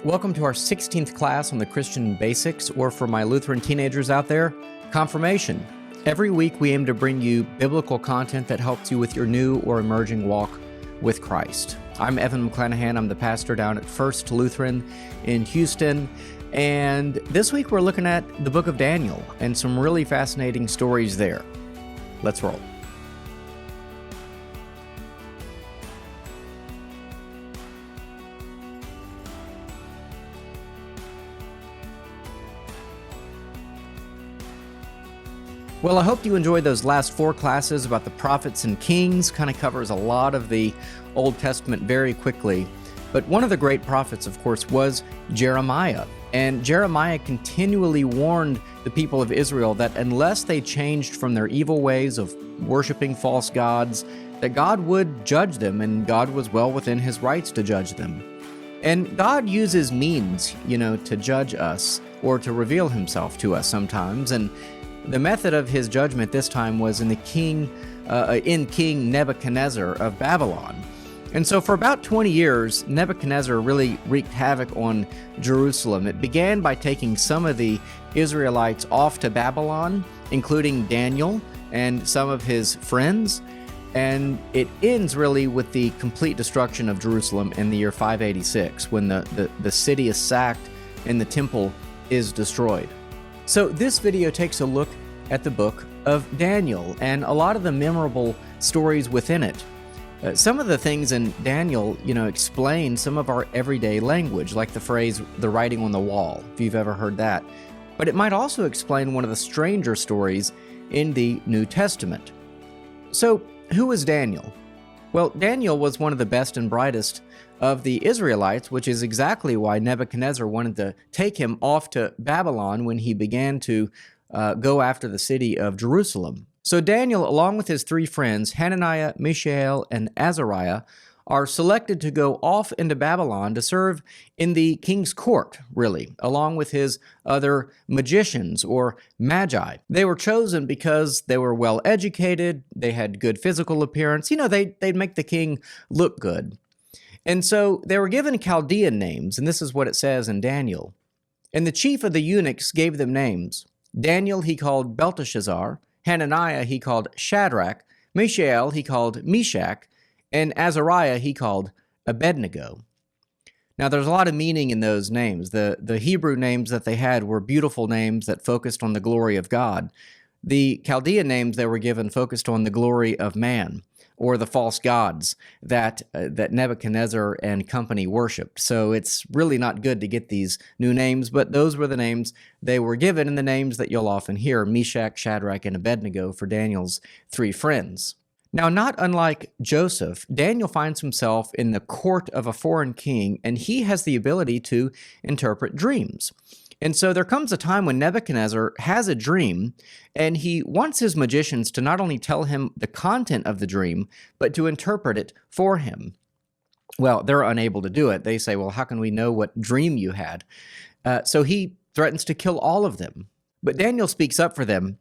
Welcome to our 16th class on the Christian basics, or for my Lutheran teenagers out there, confirmation. Every week we aim to bring you biblical content that helps you with your new or emerging walk with Christ. I'm Evan McClanahan. I'm the pastor down at First Lutheran in Houston. And this week we're looking at the book of Daniel and some really fascinating stories there. Let's roll. Well, I hope you enjoyed those last 4 classes about the prophets and kings. Kind of covers a lot of the Old Testament very quickly. But one of the great prophets, of course, was Jeremiah. And Jeremiah continually warned the people of Israel that unless they changed from their evil ways of worshiping false gods, that God would judge them, and God was well within his rights to judge them. And God uses means, to judge us or to reveal himself to us sometimes. And the method of his judgment this time was in King Nebuchadnezzar of Babylon. And so for about 20 years, Nebuchadnezzar really wreaked havoc on Jerusalem. It began by taking some of the Israelites off to Babylon, including Daniel and some of his friends. And it ends really with the complete destruction of Jerusalem in the year 586, when the city is sacked and the temple is destroyed. So this video takes a look at the book of Daniel and a lot of the memorable stories within it. Some of the things in Daniel, explain some of our everyday language, like the phrase, the writing on the wall, if you've ever heard that. But it might also explain one of the stranger stories in the New Testament. So, who was Daniel? Well, Daniel was one of the best and brightest of the Israelites, which is exactly why Nebuchadnezzar wanted to take him off to Babylon when he began to go after the city of Jerusalem. So Daniel, along with his 3 friends, Hananiah, Mishael, and Azariah, are selected to go off into Babylon to serve in the king's court, really, along with his other magicians or magi. They were chosen because they were well educated, they had good physical appearance, they'd make the king look good. And so they were given Chaldean names, and this is what it says in Daniel. And the chief of the eunuchs gave them names. Daniel he called Belteshazzar, Hananiah he called Shadrach, Mishael he called Meshach, and Azariah he called Abednego. Now there's a lot of meaning in those names. The Hebrew names that they had were beautiful names that focused on the glory of God. The Chaldean names they were given focused on the glory of man, or the false gods that Nebuchadnezzar and company worshipped. So it's really not good to get these new names, but those were the names they were given, and the names that you'll often hear, Meshach, Shadrach, and Abednego, for Daniel's 3 friends. Now, not unlike Joseph, Daniel finds himself in the court of a foreign king, and he has the ability to interpret dreams. And so there comes a time when Nebuchadnezzar has a dream, and he wants his magicians to not only tell him the content of the dream, but to interpret it for him. Well, they're unable to do it. They say, well, how can we know what dream you had? So he threatens to kill all of them. But Daniel speaks up for them,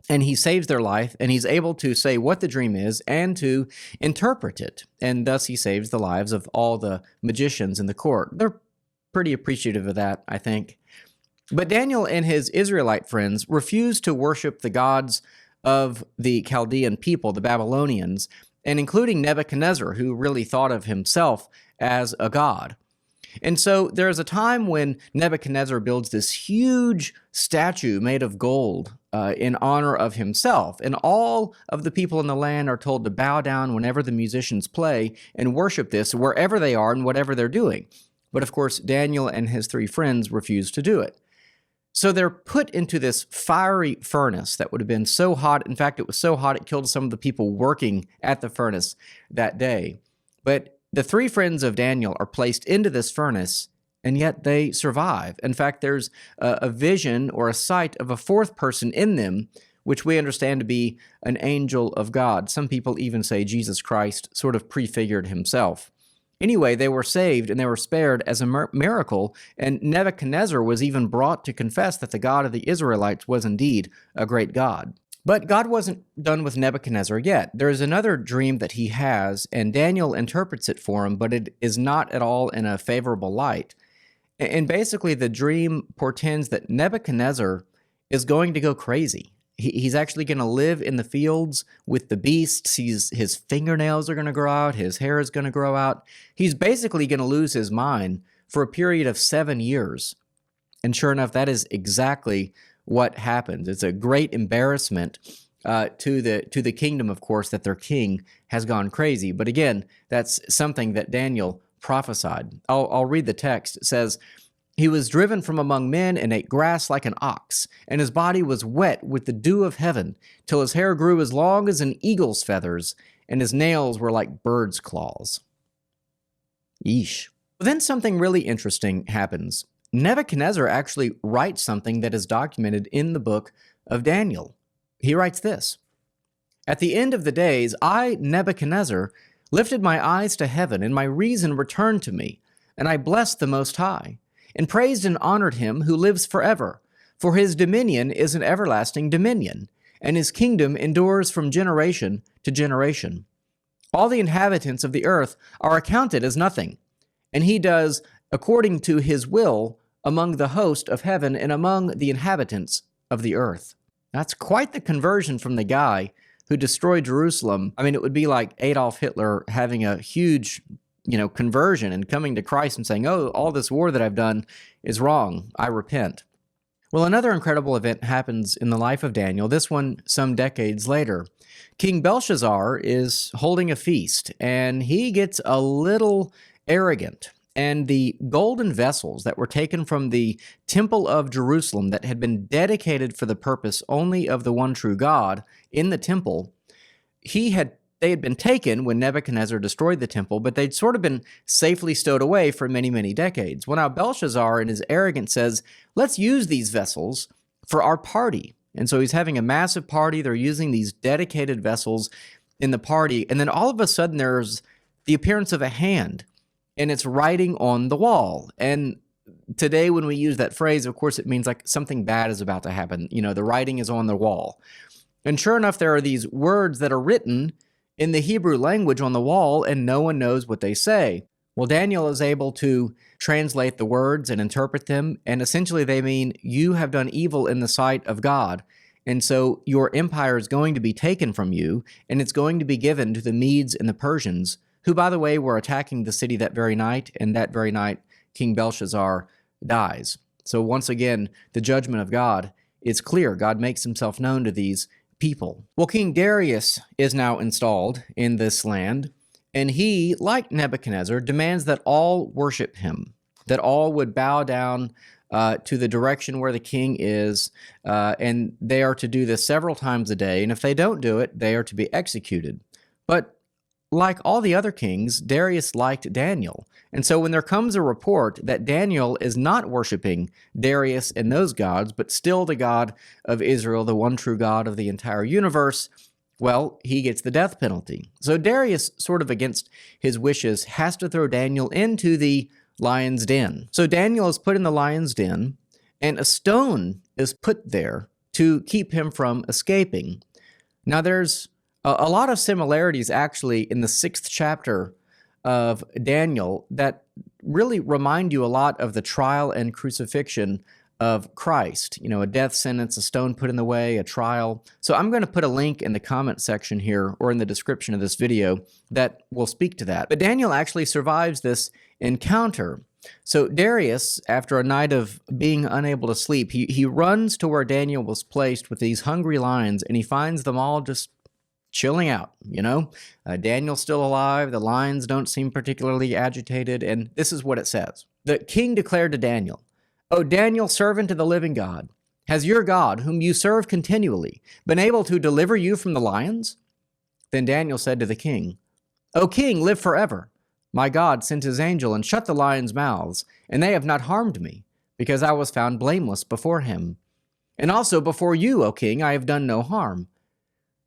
and he saves their life, and he's able to say what the dream is and to interpret it. And thus he saves the lives of all the magicians in the court. They're pretty appreciative of that, I think. But Daniel and his Israelite friends refused to worship the gods of the Chaldean people, the Babylonians, and including Nebuchadnezzar, who really thought of himself as a god. And so there's a time when Nebuchadnezzar builds this huge statue made of gold in honor of himself. And all of the people in the land are told to bow down whenever the musicians play and worship this wherever they are and whatever they're doing. But of course, Daniel and his 3 friends refuse to do it. So they're put into this fiery furnace that would have been so hot. In fact, it was so hot it killed some of the people working at the furnace that day. But the 3 friends of Daniel are placed into this furnace, and yet they survive. In fact, there's a vision or a sight of a 4th person in them, which we understand to be an angel of God. Some people even say Jesus Christ sort of prefigured himself. Anyway, they were saved and they were spared as a miracle, and Nebuchadnezzar was even brought to confess that the God of the Israelites was indeed a great God. But God wasn't done with Nebuchadnezzar yet. There is another dream that he has, and Daniel interprets it for him, but it is not at all in a favorable light. And basically, the dream portends that Nebuchadnezzar is going to go crazy. He's actually going to live in the fields with the beasts. His fingernails are going to grow out. His hair is going to grow out. He's basically going to lose his mind for a period of 7 years. And sure enough, that is exactly what happens. It's a great embarrassment to the kingdom, of course, that their king has gone crazy. But again, that's something that Daniel prophesied. I'll read the text. It says, "He was driven from among men and ate grass like an ox, and his body was wet with the dew of heaven, till his hair grew as long as an eagle's feathers, and his nails were like birds' claws." Yeesh. But then something really interesting happens. Nebuchadnezzar actually writes something that is documented in the book of Daniel. He writes this: "At the end of the days, I, Nebuchadnezzar, lifted my eyes to heaven, and my reason returned to me, and I blessed the Most High, and praised and honored him who lives forever, for his dominion is an everlasting dominion, and his kingdom endures from generation to generation. All the inhabitants of the earth are accounted as nothing, and he does according to his will among the host of heaven and among the inhabitants of the earth." That's quite the conversion from the guy who destroyed Jerusalem. I mean, it would be like Adolf Hitler having a huge, conversion and coming to Christ and saying, "Oh, all this war that I've done is wrong. I repent." Well, another incredible event happens in the life of Daniel, this one some decades later. King Belshazzar is holding a feast, and he gets a little arrogant. And the golden vessels that were taken from the temple of Jerusalem that had been dedicated for the purpose only of the one true God in the temple, they had been taken when Nebuchadnezzar destroyed the temple, but they'd sort of been safely stowed away for many, many decades. Well, now Belshazzar in his arrogance says, "Let's use these vessels for our party." And so he's having a massive party. They're using these dedicated vessels in the party. And then all of a sudden there's the appearance of a hand, and it's writing on the wall. And today when we use that phrase, of course, it means like something bad is about to happen. The writing is on the wall. And sure enough, there are these words that are written in the Hebrew language on the wall, and no one knows what they say. Well, Daniel is able to translate the words and interpret them, and essentially they mean, "You have done evil in the sight of God, and so your empire is going to be taken from you, and it's going to be given to the Medes and the Persians, who, by the way, were attacking the city that very night, and that very night King Belshazzar dies." So once again, the judgment of God is clear. God makes himself known to these people. Well, King Darius is now installed in this land, and he, like Nebuchadnezzar, demands that all worship him, that all would bow down to the direction where the king is, and they are to do this several times a day, and if they don't do it, they are to be executed. But like all the other kings, Darius liked Daniel. And so when there comes a report that Daniel is not worshiping Darius and those gods, but still the God of Israel, the one true God of the entire universe, well, he gets the death penalty. So Darius, sort of against his wishes, has to throw Daniel into the lion's den. So Daniel is put in the lion's den, and a stone is put there to keep him from escaping. Now there's a lot of similarities actually in the 6th chapter of Daniel that really remind you a lot of the trial and crucifixion of Christ. A death sentence, a stone put in the way, a trial. So I'm going to put a link in the comment section here or in the description of this video that will speak to that. But Daniel actually survives this encounter. So Darius, after a night of being unable to sleep, he runs to where Daniel was placed with these hungry lions, and he finds them all just chilling out, Daniel's still alive, the lions don't seem particularly agitated, and this is what it says. The king declared to Daniel, "O Daniel, servant of the living God, has your God, whom you serve continually, been able to deliver you from the lions?" Then Daniel said to the king, "O king, live forever. My God sent his angel and shut the lions' mouths, and they have not harmed me, because I was found blameless before him. And also before you, O king, I have done no harm."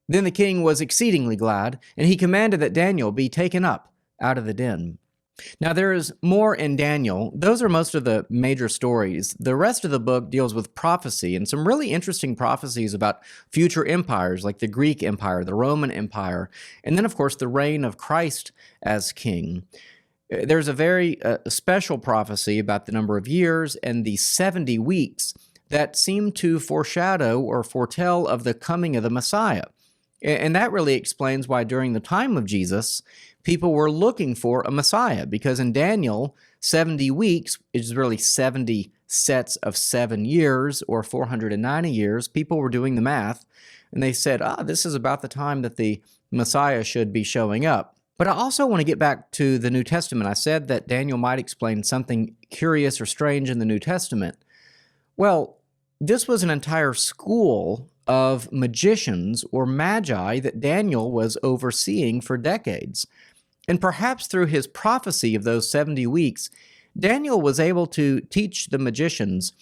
Then the king was exceedingly glad, and he commanded that Daniel be taken up out of the den. Now there is more in Daniel. Those are most of the major stories. The rest of the book deals with prophecy and some really interesting prophecies about future empires like the Greek Empire, the Roman Empire, and then of course the reign of Christ as king. There's a very special prophecy about the number of years and the 70 weeks that seem to foreshadow or foretell of the coming of the Messiah. And that really explains why during the time of Jesus, people were looking for a Messiah, because in Daniel, 70 weeks is really 70 sets of 7 years, or 490 years. People were doing the math, and they said, this is about the time that the Messiah should be showing up. But I also want to get back to the New Testament. I said that Daniel might explain something curious or strange in the New Testament. Well, this was an entire school of magicians or magi that Daniel was overseeing for decades. And perhaps through his prophecy of those 70 weeks, Daniel was able to teach the magicians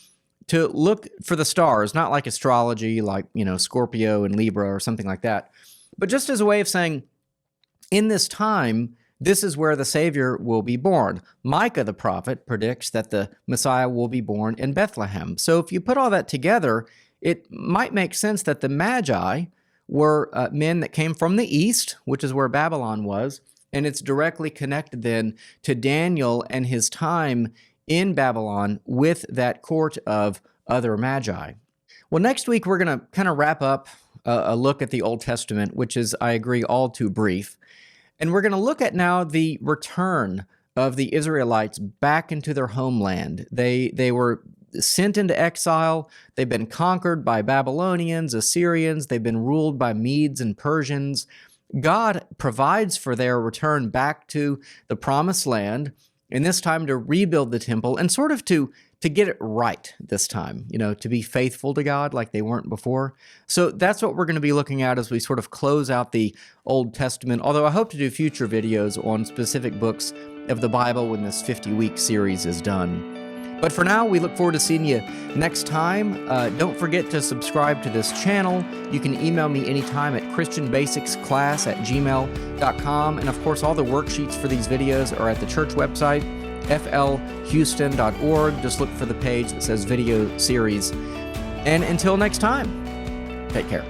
to look for the stars, not like astrology, like, Scorpio and Libra or something like that, but just as a way of saying, in this time, this is where the Savior will be born. Micah the prophet predicts that the Messiah will be born in Bethlehem. So if you put all that together, it might make sense that the Magi were men that came from the east, which is where Babylon was, and it's directly connected then to Daniel and his time in Babylon with that court of other Magi. Well, next week we're going to kind of wrap up a look at the Old Testament, which is, I agree, all too brief. And we're going to look at now the return of the Israelites back into their homeland. They were sent into exile. They've been conquered by Babylonians, Assyrians. They've been ruled by Medes and Persians. God provides for their return back to the promised land, and this time to rebuild the temple and sort of to get it right this time, to be faithful to God like they weren't before. So that's what we're going to be looking at as we sort of close out the Old Testament, although I hope to do future videos on specific books of the Bible when this 50-week series is done. But for now, we look forward to seeing you next time. Don't forget to subscribe to this channel. You can email me anytime at christianbasicsclass@gmail.com. And of course, all the worksheets for these videos are at the church website, flhouston.org. Just look for the page that says video series. And until next time, take care.